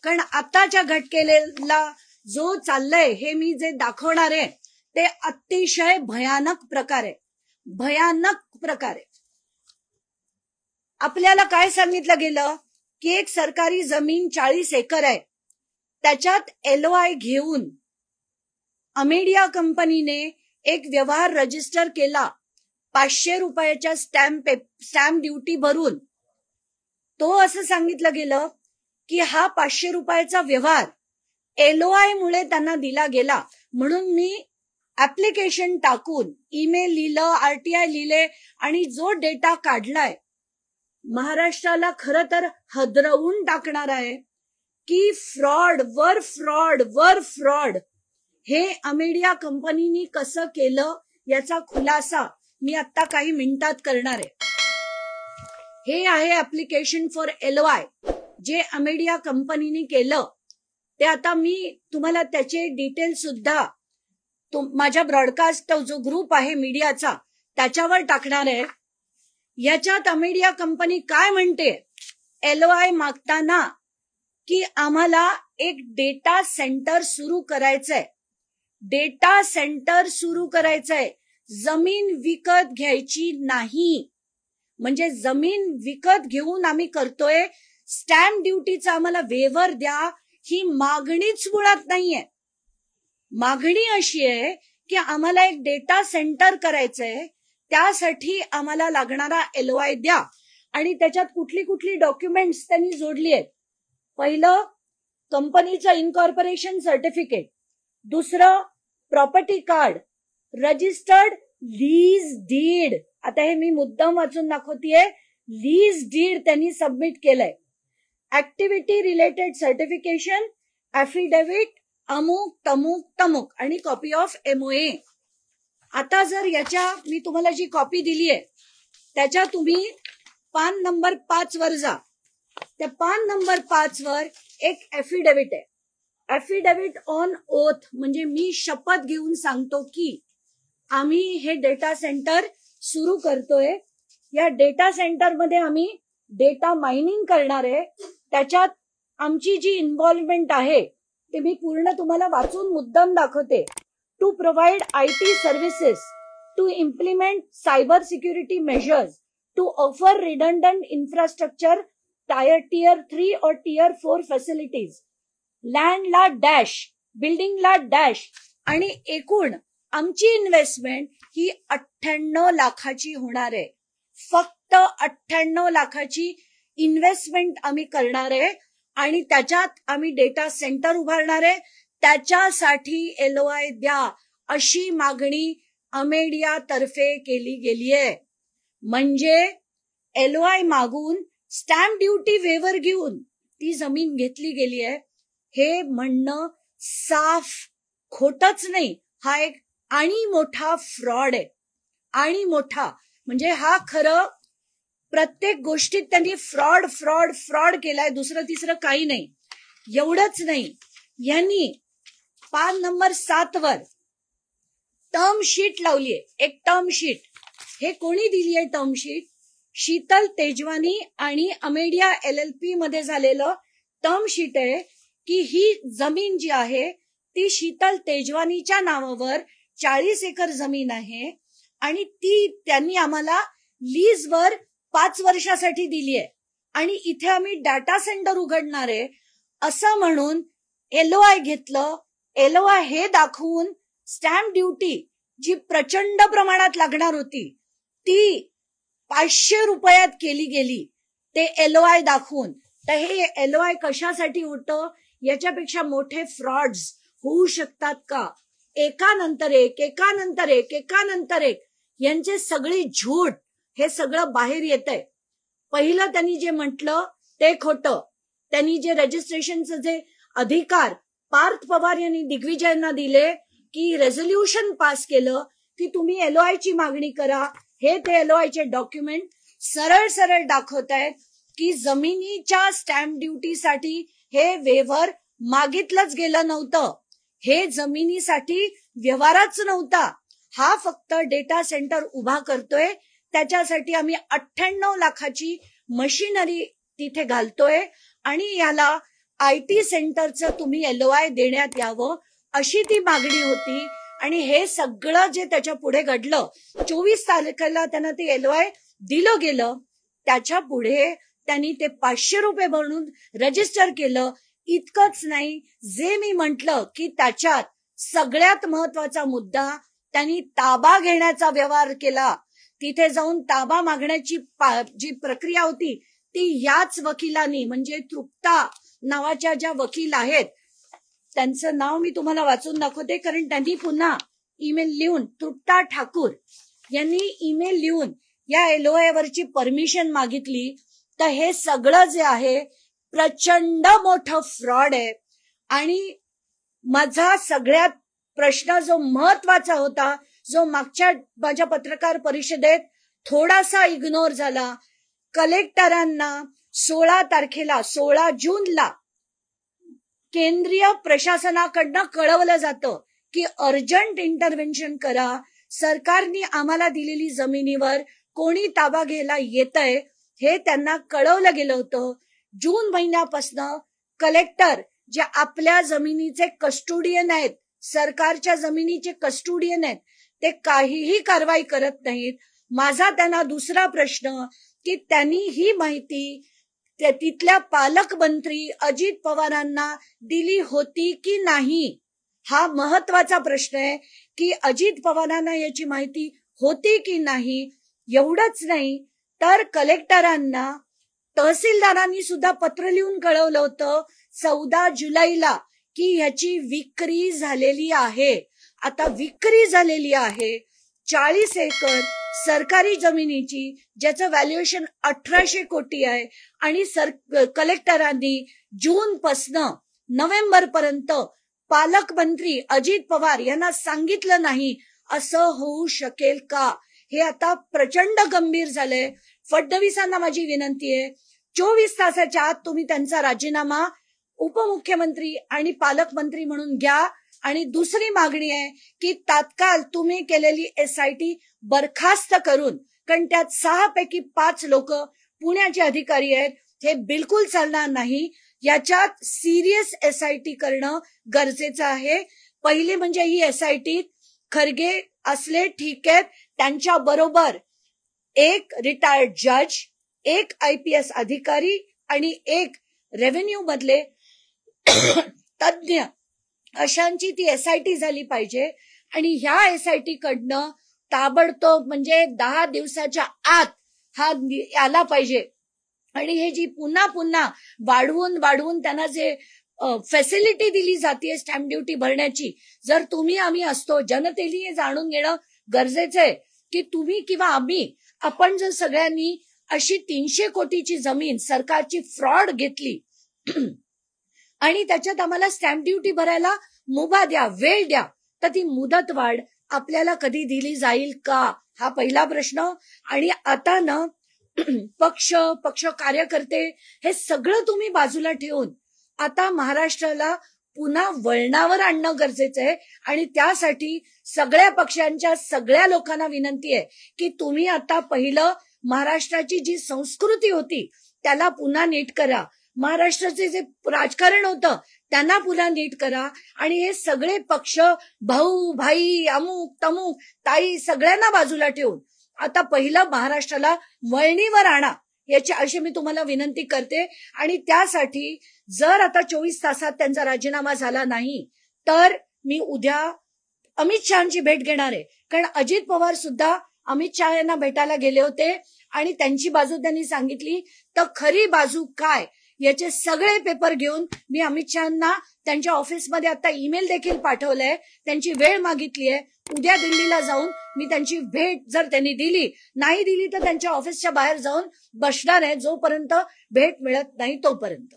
कारण आताच्या घटकेला जो चाललंय हे मी जे दाखवणार आहे ते अतिशय भयानक प्रकार आहे, भयानक प्रकार आहे. आपल्याला काय सांगितलं गेलं की एक सरकारी जमीन 40 एकर आहे, त्याच्यात LOI घेऊन अमेडिया कंपनीने एक व्यवहार रजिस्टर केला 500 रुपयाच्या स्टॅम्प ड्युटी भरून. तो असं सांगितलं गेलं की हा 500 रुपयाचा व्यवहार LOI मुळे त्यांना दिला गेला. म्हणून मी ऍप्लिकेशन टाकून ईमेल लिहिलं, RTI लिहिले आणि जो डेटा काढलाय महाराष्ट्राला खरं तर हदरवून टाकणार आहे की फ्रॉड वर फ्रॉड वर फ्रॉड हे अमेडिया कंपनीने कसं केलं याचा खुलासा मी आता काही मिनिटात करणार आहे. हे आहे ऍप्लिकेशन फॉर LOI जे अमेडिया कंपनीने केलं. ते आता मी तुम्हाला त्याचे डिटेल सुद्धा माझ्या ब्रॉडकास्ट जो ग्रुप आहे मीडियाचा त्याच्यावर टाकणार आहे. याच्यात अमेडिया कंपनी काय म्हणते LOI मागताना की आम्हाला एक डेटा सेंटर सुरू करायचंय, डेटा सेंटर सुरू करायचंय, जमीन विकत घ्यायची नाही. म्हणजे जमीन विकत घेऊन आम्ही करतोय, स्टॅम्प ड्युटीचा आम्हाला वेव्हर द्या ही मागणीच मुळात नाहीये. मागणी अशी आहे की आम्हाला एक डेटा सेंटर करायचंय, त्यासाठी आम्हाला लागणारा LOI द्या. आणि त्याच्यात कुठली कुठली डॉक्युमेंट्स त्यांनी जोडली आहेत. पहिलं कंपनीचं इनकॉर्पोरेशन सर्टिफिकेट, दुसरं property card, registered lease deed. आता हे मी मुद्दाम वाचून दाखवतेय, लीज डीड त्यांनी सबमिट केलंय. ऍक्टिव्हिटी रिलेटेड सर्टिफिकेशन, ऍफिडेव्हिट, अमुक तमुक तमुक आणि कॉपी ऑफ MOA. आता जर याच्या मी तुम्हाला जी कॉपी दिली आहे त्याच्या तुम्ही पान नंबर 5 वर जा. त्या पान नंबर 5 वर एक ऍफिडेव्हिट आहे. ऍफिडेव्हिट ऑन ओथ म्हणजे मी शपथ घेऊन सांगतो की आम्ही हे डेटा सेंटर सुरू करतोय. या डेटा सेंटर मध्ये आम्ही डेटा मायनिंग करणार आहे. त्याच्यात आमची जी इन्व्हॉल्वमेंट आहे ते मी पूर्ण तुम्हाला वाचून मुद्दाम दाखवते. To provide IT services, to implement cyber security measures, to offer redundant infrastructure Tier 3 और Tier 4 फॅसिलिटीज, लँडला डॅश, बिल्डिंगला डॅश. आणि एकूण आमची इन्व्हेस्टमेंट ही 98 लाखाची होणार आहे. फक्त 98 लाखाची इन्व्हेस्टमेंट आम्ही करणार आहे आणि त्याच्यात आम्ही डेटा सेंटर उभारणार आहे. त्याच्यासाठी LOI द्या अशी मागणी अमेडिया तर्फे केली गेली आहे. म्हणजे LOI मागून स्टॅम्प ड्युटी वेव्हर घेऊन ती जमीन घेतली गेली आहे. हे म्हणणं साफ खोटच नाही, हा एक आणि मोठा फ्रॉड आहे. आणि मोठा म्हणजे हा खरं प्रत्येक गोष्टीत त्यांनी फ्रॉड फ्रॉड फ्रॉड केलाय, दुसरं तिसरं काही नाही. एवढंच नाही, यांनी पान नंबर 7 वर टर्म शीट लावलीये. एक टर्म शीट. हे कोणी दिली आहे टर्म शीट? शीतल तेजवानी आणि अमेडिया LLP मध्ये झालेलं टर्म शीट आहे की ही जमीन जी आहे ती शीतल तेजवानीच्या नावावर 40 एकर जमीन आहे आणि ती त्यांनी आम्हाला लीजवर 5 वर्षासाठी दिली आहे आणि इथे आम्ही डाटा सेंटर उघडणार आहे असं म्हणून LOI घेतलं. LOI हे दाखवून स्टॅम्प ड्युटी जी प्रचंड प्रमाणात लागणार होती ती 500 रुपयात केली गेली, ते LOI दाखवून. तर हे LOI कशासाठी होतं? याच्यापेक्षा मोठे फ्रॉड्स होऊ शकतात का? एकानंतर एक एकानंतर एक एकानंतर एक यांचे सगळी झूट हे सगळं बाहेर येतंय. पहिलं त्यांनी जे म्हटलं ते खोटं. त्यांनी जे रजिस्ट्रेशनचे जे अधिकार पार्थ पवार यांनी दिग्विजयांना दिले की रेझोल्युशन पास केलं की तुम्ही LOI ची मागणी करा. हे ते LOI चे डॉक्युमेंट सरळ सरळ दाखवतायत की जमिनीच्या स्टॅम्प ड्युटीसाठी हे वेव्हर मागितलंच गेलं नव्हतं. हे जमिनीसाठी व्यवहारच नव्हता. हा फक्त डेटा सेंटर उभा करतोय. त्याच्यासाठी आम्ही 98 लाखाची मशिनरी तिथे घालतोय आणि याला IT सेंटरचं तुम्ही LOI देण्यात यावं अशी ती मागणी होती. आणि हे सगळं जे त्याच्या पुढे घडलं, 24 तारखेला त्यांना ते LOI दिलं गेलं. त्याच्या पुढे त्यांनी ते 500 रुपये म्हणून रजिस्टर केलं. इतकंच नाही, जे मी म्हटलं की त्याच्यात सगळ्यात महत्वाचा मुद्दा, त्यांनी ताबा घेण्याचा व्यवहार केला. तिथे जाऊन ताबा मागण्याची जी प्रक्रिया होती ती याच वकिलांनी, म्हणजे तृप्ता नावाच्या ज्या वकील आहेत, त्यांचं नाव मी तुम्हाला वाचून दाखवते, कारण त्यांनी पुन्हा ईमेल लिहून, तृप्ता ठाकूर यांनी ईमेल लिहून या LOI वरची परमिशन मागितली. तर हे सगळं जे आहे प्रचंड मोठं फ्रॉड आहे. आणि माझा सगळ्यात प्रश्न जो महत्वाचा होता, जो मागच्या माझ्या पत्रकार परिषदेत थोडासा इग्नोर झाला, कलेक्टरांना 16 जूनला केंद्रीय प्रशासनाकडनं कळवलं जातं की अर्जंट इंटरव्हेन्शन करा, सरकारने आम्हाला दिलेली जमिनीवर कोणी ताबा घ्यायला येतंय हे त्यांना कळवलं गेलं होतं. जून महिन्यापासून कलेक्टर जे आपल्या जमिनीचे कस्टोडियन आहेत, सरकारच्या जमिनीचे कस्टोडियन आहेत, ते काहीही कारवाई करत नाहीत. माझा त्यांना दुसरा प्रश्न की त्यांनी ही माहिती तिथल्या पालकमंत्री अजित पवारांना दिली होती की नाही, हा महत्वाचा प्रश्न आहे की अजित पवारांना याची माहिती होती की नाही. एवढंच नाही तर कलेक्टरांना तहसीलदारांनी सुद्धा पत्र लिहून कळवलं होतं 14 जुलैला की ह्याची विक्री झालेली आहे. आता विक्री झालेली आहे 40 एकर सरकारी जमिनीची, ज्याचं व्हॅल्युएशन 1800 कोटी आहे. आणि कलेक्टरांनी जून पासून नोव्हेंबर पर्यंत पालकमंत्री अजित पवार यांना सांगितलं नाही, असं होऊ शकेल का? हे आता प्रचंड गंभीर झालंय. फडणवीसांना माझी विनंती आहे, 24 तासाच्या आत तुम्ही त्यांचा राजीनामा उपमुख्यमंत्री आणि पालकमंत्री म्हणून घ्या. आणि दुसरी मागणी आहे की तात्काळ तुम्ही केलेली SIT बरखास्त करून, कारण त्यात 6 पैकी 5 लोक पुण्याचे अधिकारी आहेत, हे बिलकुल चालणार नाही. याच्यात सिरियस SIT करणं गरजेचं आहे. पहिली म्हणजे ही SIT खरगे असले ठीक आहेत, त्यांच्या बरोबर एक रिटायर्ड जज, एक IPS अधिकारी आणि एक रेव्हेन्यू मधले तज्ञ, अशांची ती SIT झाली पाहिजे. आणि ह्या SIT कडनं ताबडतोब म्हणजे 10 दिवसाच्या आत हा आला पाहिजे. आणि हे जी पुन्हा पुन्हा वाढवून त्यांना जे फॅसिलिटी दिली जाते स्टॅम्प ड्युटी भरण्याची, जर तुम्ही आम्ही असतो, जनतेने हे जाणून घेणं गरजेचं आहे की तुम्ही किंवा आपण जर सगळ्यांनी अशी 300 कोटीची जमीन सरकारची फ्रॉड घेतली आणि त्याच्यात आम्हाला स्टॅम्प ड्युटी भरायला मुभा द्या, वेळ द्या, तर ती मुदतवाढ आपल्याला कधी दिली जाईल का, हा पहिला प्रश्न. आणि आता ना पक्ष कार्यकर्ते हे सगळं तुम्ही बाजूला ठेवून आता महाराष्ट्राला पुन्हा वळणावर आणणं गरजेचं आहे. आणि त्यासाठी सगळ्या पक्षांच्या सगळ्या लोकांना विनंती आहे की तुम्ही आता पहिलं महाराष्ट्राची जी संस्कृती होती त्याला पुन्हा नीट करा. महाराष्ट्राचे जे राजकारण होतं त्यांना पुन्हा नीट करा. आणि हे सगळे पक्ष, भाऊ भाई, अमुक तमुक ताई, सगळ्यांना बाजूला ठेवून आता पहिलं महाराष्ट्राला वळणीवर आणा, याची अशी मी तुम्हाला विनंती करते. आणि त्यासाठी जर आता 24 तासात त्यांचा राजीनामा झाला नाही तर मी उद्या अमित शहाची भेट घेणार आहे. कारण अजित पवार सुद्धा अमित शहा यांना भेटायला गेले होते आणि त्यांची बाजू त्यांनी सांगितली. तर खरी बाजू काय याचे सगळे पेपर घेऊन मी अमित शहांना त्यांच्या ऑफिसमध्ये आता ईमेल देखील पाठवलंय, त्यांची वेळ मागितली आहे. उद्या दिल्लीला जाऊन मी त्यांची भेट जर त्यांनी दिली, नाही दिली तर त्यांच्या ऑफिसच्या बाहेर जाऊन बसणार आहे जोपर्यंत भेट मिळत नाही तोपर्यंत.